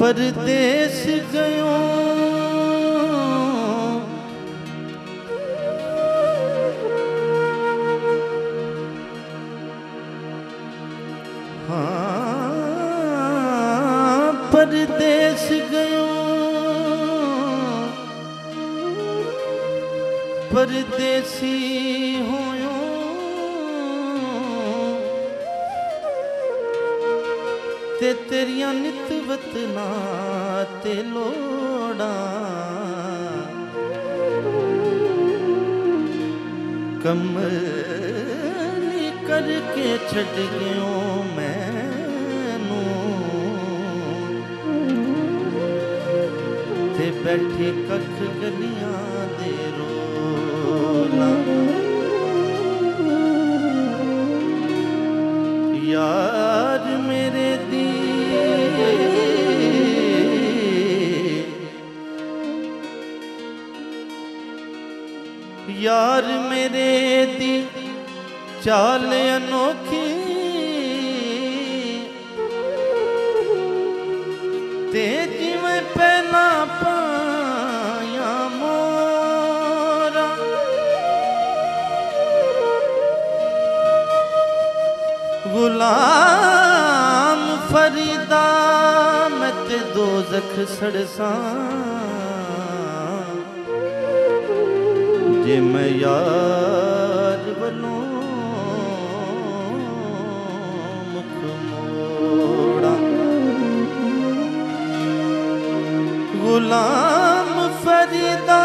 परदेस गयो हाँ परदेस गयो परदेसी होयो ते तेरिया नित वतना ते लोड़ा कमली करके छड़ गयो मैनू ते बैठे कख गलियां दे रोला यार मेरे दी यार मेरे दी चाल अनोखी ते जिवें पहला पाया मोरा गुलाम फरीदा मैं ते दोज़ख सड़सा जे मैं यार बनो मुख मोड़ा गुलाम फरीदा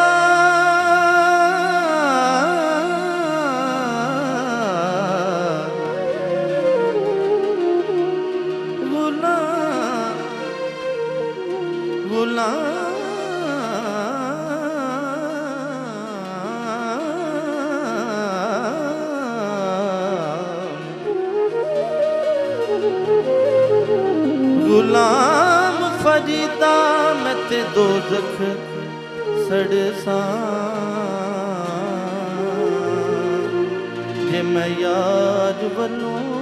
गुलाम फरीदा मैं ते दोज़ख सड़सा जे मैं यार बनूं